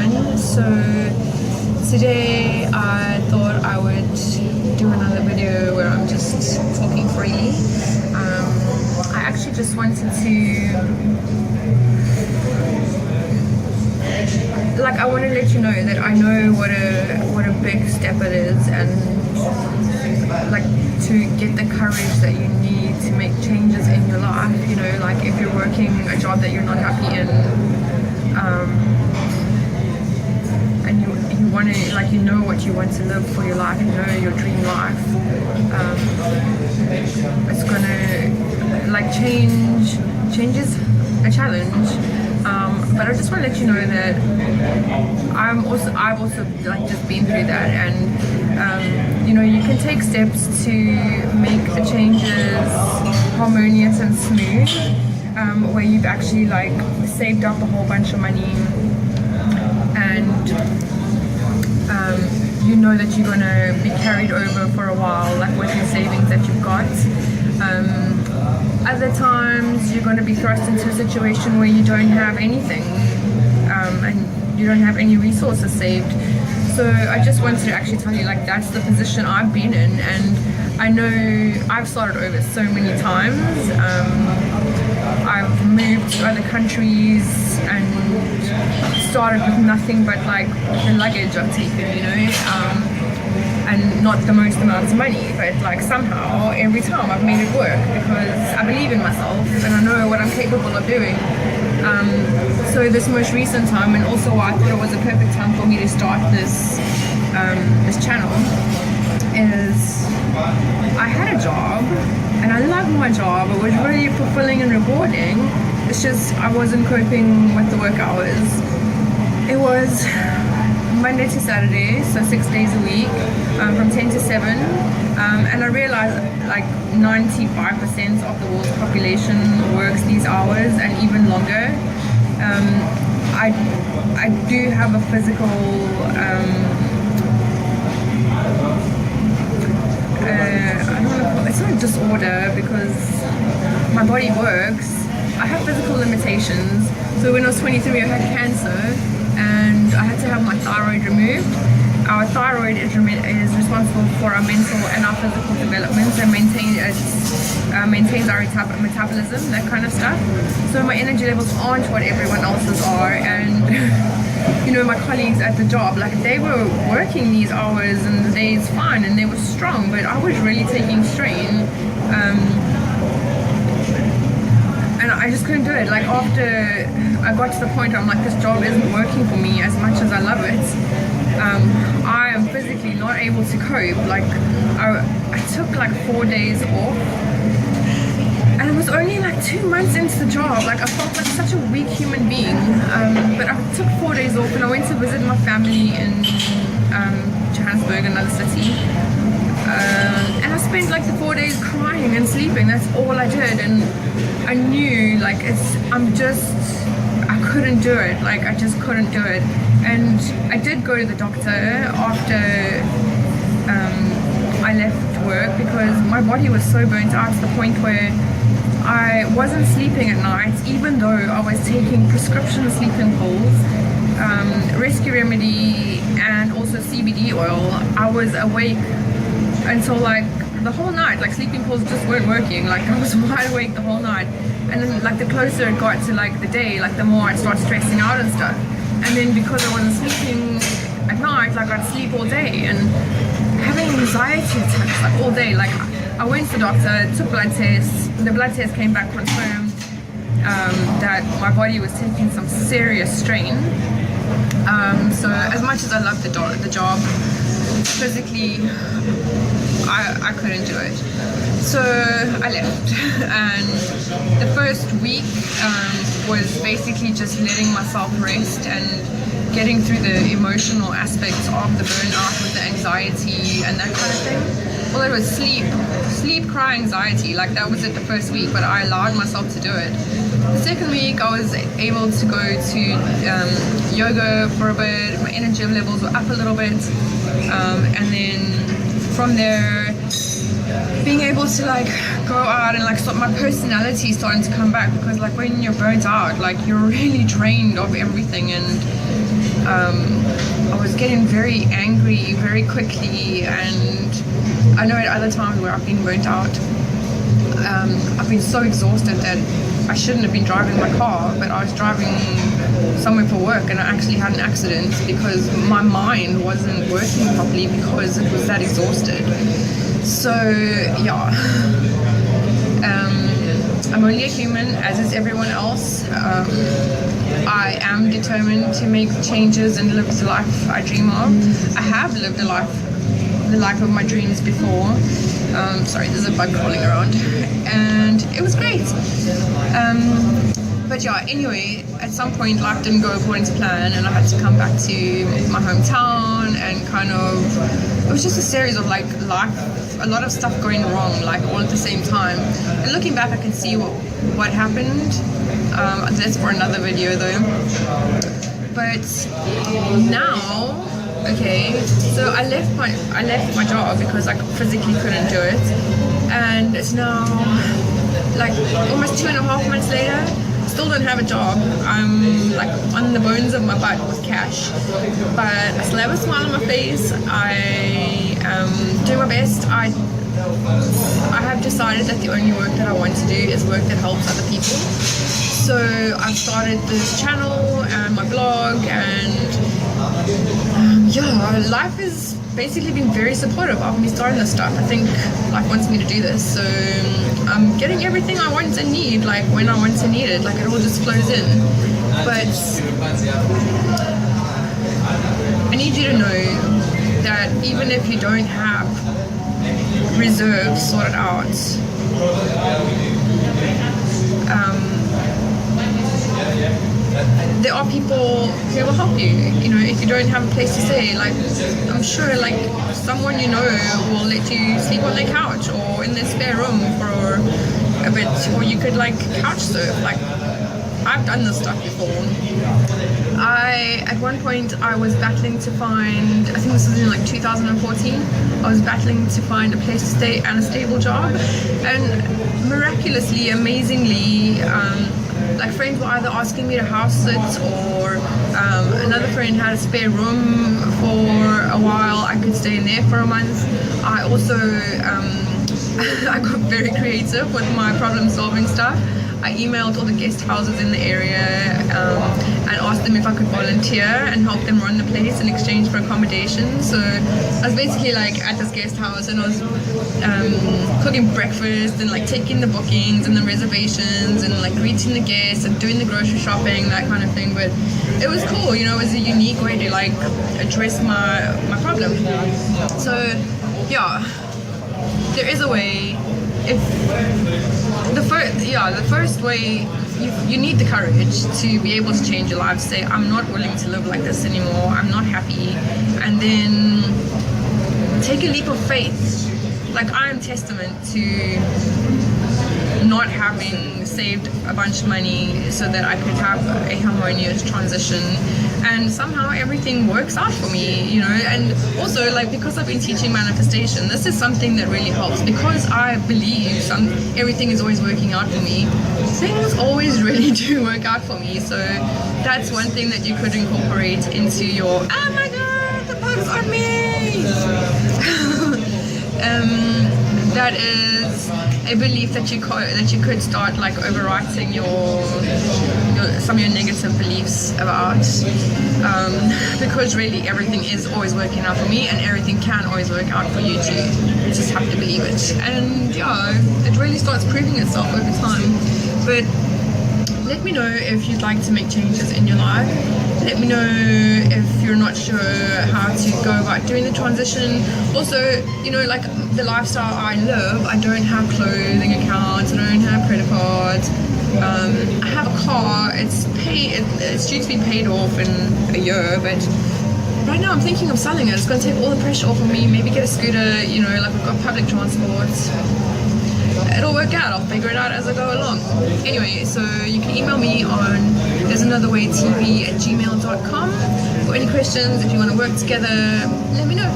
everyone. So today I thought I would do another video where I'm just talking freely. I actually just wanted to, I want to let you know that I know what a big step it is, and to get the courage that you need to make changes in your life. You know, like if you're working a job that you're not happy in, and you want to, you know what you want to live for your life, you know your dream life. It's gonna change is a challenge. But I just want to let you know that I've also just been through that, and you know, you can take steps to make the changes harmonious and smooth, where you've actually saved up a whole bunch of money, and you know that you're gonna be carried over for a while, with your savings that you've got. Other times you're going to be thrust into a situation where you don't have anything, and you don't have any resources saved. So I just wanted to actually tell you, that's the position I've been in, and I know I've started over so many times. I've moved to other countries and started with nothing but the luggage I've taken, you know, and not the most amounts of money, but somehow every time I've made it work because I believe in myself and I know what I'm capable of doing. So this most recent time, and also why I thought it was a perfect time for me to start this channel, is I had a job and I loved my job. It was really fulfilling and rewarding. It's just I wasn't coping with the work hours. It was Monday to Saturday, so 6 days a week, from 10 to 7, and I realized 95% of the world's population works these hours and even longer. I do have a physical I don't know, it's not a disorder because my body works. I have physical limitations. So when I was 23 I had cancer, and I had to have my thyroid removed. Our thyroid is responsible for our mental and our physical development, and maintains our metabolism, that kind of stuff. So my energy levels aren't what everyone else's are, and you know, my colleagues at the job, they were working these hours and the days fine and they were strong, but I was really taking strain. And I just couldn't do it. After I got to the point where I'm this job isn't working for me as much as I love it. I am physically not able to cope. I took 4 days off, and it was only 2 months into the job. I felt like such a weak human being. But I took 4 days off and I went to visit my family in Johannesburg, another city. And I spent the 4 days crying and sleeping. That's all I did, and I knew I couldn't do it. I just couldn't do it. And I did go to the doctor after I left work because my body was so burnt out to the point where I wasn't sleeping at night, even though I was taking prescription sleeping pills, rescue remedy, and also CBD oil. I was awake until the whole night. Sleeping pills just weren't working. I was wide awake the whole night, and then the closer it got to the day, the more I'd start stressing out and stuff. And then because I wasn't sleeping at night, I'd sleep all day and having anxiety attacks all day. I went to the doctor, took blood tests. The blood test came back confirmed that my body was taking some serious strain. So as much as I loved the job, physically I couldn't do it. So I left, and the first week was basically just letting myself rest and getting through the emotional aspects of the burnout with the anxiety and that kind of thing. Well, it was sleep, cry, anxiety. That was it the first week, but I allowed myself to do it. The second week I was able to go to yoga for a bit. My energy levels were up a little bit, and then from there being able to go out and my personality starting to come back, because when you're burnt out, you're really drained of everything, and I was getting very angry very quickly, and I know at other times where I've been burnt out, I've been so exhausted that I shouldn't have been driving my car, but I was driving somewhere for work and I actually had an accident because my mind wasn't working properly because it was that exhausted. So yeah, I'm only a human, as is everyone else. I am determined to make changes and live the life I dream of. I have lived the life of my dreams before. Sorry, there's a bug crawling around, and it was great. But yeah, anyway, at some point life didn't go according to plan, and I had to come back to my hometown, and kind of, it was just a series of like life, a lot of stuff going wrong, like all at the same time. And looking back, I can see what happened. That's for another video though. But now, okay, so I left my job because I physically couldn't do it, and it's now like almost 2.5 months later. Still don't have a job. I'm like on the bones of my butt with cash, but I still have a smile on my face. I am doing my best. I have decided that the only work that I want to do is work that helps other people. So I've started this channel and my blog, and yeah, life has basically been very supportive of me starting this stuff. I think life wants me to do this, so I'm getting everything I want and need, like when I want to need it, like it all just flows in. But I need you to know that even if you don't have reserves sorted out, there are people who will help you. You know, if you don't have a place to stay, like I'm sure like someone you know will let you sleep on their couch or in their spare room for a bit, or you could like couch surf. Like I've done this stuff before. At one point I was battling to find, I think this was in like 2014, I was battling to find a place to stay and a stable job, and miraculously, amazingly, like friends were either asking me to house sit, or another friend had a spare room for a while. I could stay in there for a month. I also I got very creative with my problem solving stuff. I emailed all the guest houses in the area and asked them if I could volunteer and help them run the place in exchange for accommodation. So I was basically like at this guest house, and I was cooking breakfast and like taking the bookings and the reservations and like greeting the guests and doing the grocery shopping, that kind of thing. But it was cool, you know, it was a unique way to like address my problem. So yeah, there is a way. If the first way, you need the courage to be able to change your life, say I'm not willing to live like this anymore, I'm not happy, and then take a leap of faith. Like I am testament to not having saved a bunch of money so that I could have a harmonious transition, and somehow everything works out for me, you know. And also, like, because I've been teaching manifestation, this is something that really helps, because I believe everything is always working out for me. Things always really do work out for me, so that's one thing that you could incorporate into your, oh my god, the bug's on me. That is a belief that you could start like overwriting some of your negative beliefs about, because really everything is always working out for me, and everything can always work out for you too. You just have to believe it, and yeah, it really starts proving itself over time. But let me know if you'd like to make changes in your life. Let me know if you're not sure how to go about doing the transition. Also, you know, like the lifestyle I live, I don't have clothing accounts, I don't have credit cards. I have a car, it's due to be paid off in a year, but right now I'm thinking of selling it. It's going to take all the pressure off of me, maybe get a scooter, you know, like we've got public transport. It'll work out, I'll figure it out as I go along. Anyway, so you can email me on there'sanotherwaytv@gmail.com for any questions. If you want to work together, let me know.